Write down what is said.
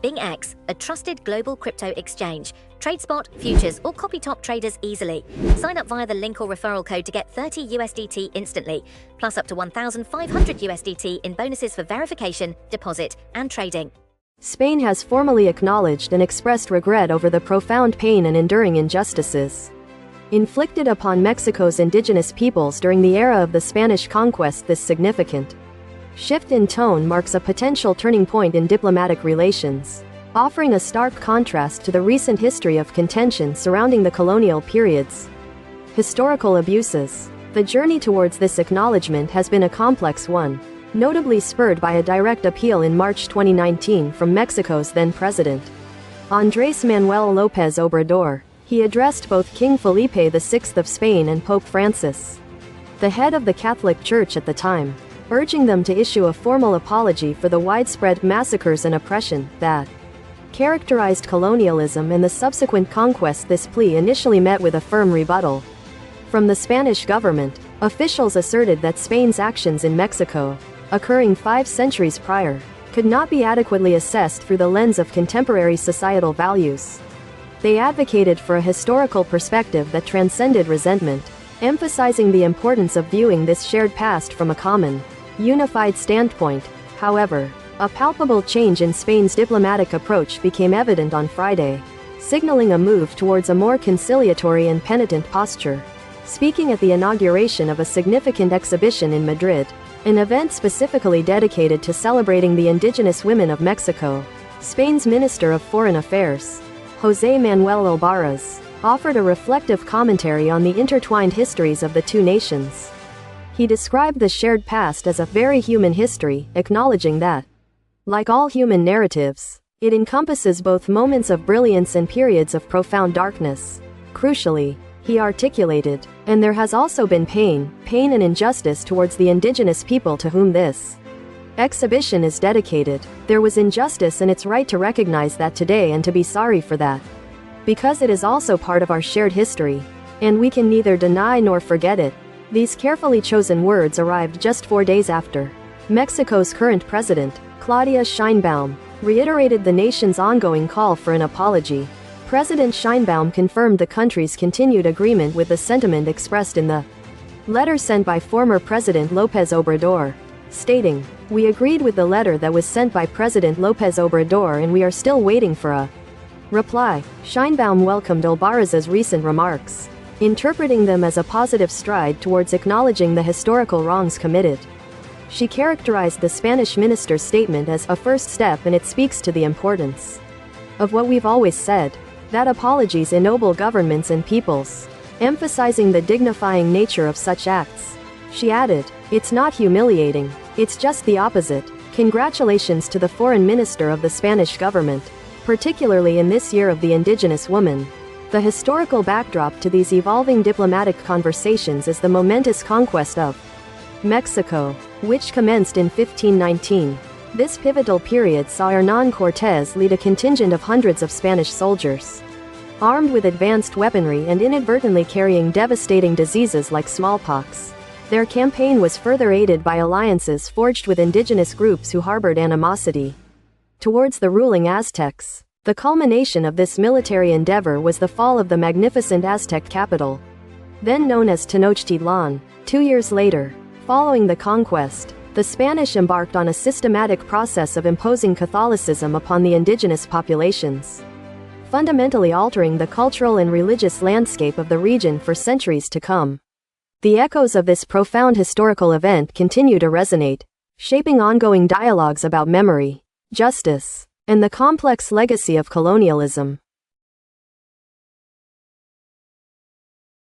BingX, a trusted global crypto exchange. Trade spot, futures, or copy top traders easily. Sign up via the link or referral code to get 30 USDT instantly, plus up to 1,500 USDT in bonuses for verification, deposit, and trading. Spain has formally acknowledged and expressed regret over the profound pain and enduring injustices inflicted upon Mexico's indigenous peoples during the era of the Spanish conquest. This significant shift in tone marks a potential turning point in diplomatic relations, offering a stark contrast to the recent history of contention surrounding the colonial period's historical abuses. The journey towards this acknowledgement has been a complex one, notably spurred by a direct appeal in March 2019 from Mexico's then-president, Andrés Manuel López Obrador. He addressed both King Felipe VI of Spain and Pope Francis, the head of the Catholic Church at the time, urging them to issue a formal apology for the widespread massacres and oppression that characterized colonialism and the subsequent conquest. This plea initially met with a firm rebuttal from the Spanish government. Officials asserted that Spain's actions in Mexico, occurring 5 centuries prior, could not be adequately assessed through the lens of contemporary societal values. They advocated for a historical perspective that transcended resentment, emphasizing the importance of viewing this shared past from a common, unified standpoint. However, a palpable change in Spain's diplomatic approach became evident on Friday, signaling a move towards a more conciliatory and penitent posture. Speaking at the inauguration of a significant exhibition in Madrid, an event specifically dedicated to celebrating the indigenous women of Mexico, Spain's Minister of Foreign Affairs, José Manuel Albaraz, offered a reflective commentary on the intertwined histories of the two nations. He described the shared past as a very human history, acknowledging that, like all human narratives, it encompasses both moments of brilliance and periods of profound darkness. Crucially, he articulated, and there has also been pain and injustice towards the indigenous people to whom this exhibition is dedicated. There was injustice, and it's right to recognize that today and to be sorry for that, because it is also part of our shared history, and we can neither deny nor forget it. These carefully chosen words arrived just 4 days after Mexico's current president, Claudia Sheinbaum, reiterated the nation's ongoing call for an apology. President Sheinbaum confirmed the country's continued agreement with the sentiment expressed in the letter sent by former President López Obrador, stating, "We agreed with the letter that was sent by President López Obrador and we are still waiting for a reply." Sheinbaum welcomed Albaraz's recent remarks, interpreting them as a positive stride towards acknowledging the historical wrongs committed. She characterized the Spanish minister's statement as a first step, and it speaks to the importance of what we've always said, that apologies ennoble governments and peoples, emphasizing the dignifying nature of such acts. She added, "It's not humiliating, it's just the opposite." Congratulations to the foreign minister of the Spanish government, particularly in this year of the indigenous woman. The historical backdrop to these evolving diplomatic conversations is the momentous conquest of Mexico, which commenced in 1519. This pivotal period saw Hernán Cortés lead a contingent of hundreds of Spanish soldiers, armed with advanced weaponry and inadvertently carrying devastating diseases like smallpox. Their campaign was further aided by alliances forged with indigenous groups who harbored animosity towards the ruling Aztecs. The culmination of this military endeavor was the fall of the magnificent Aztec capital, then known as Tenochtitlan. 2 years later, following the conquest, the Spanish embarked on a systematic process of imposing Catholicism upon the indigenous populations, fundamentally altering the cultural and religious landscape of the region for centuries to come. The echoes of this profound historical event continue to resonate, shaping ongoing dialogues about memory, justice, and the complex legacy of colonialism.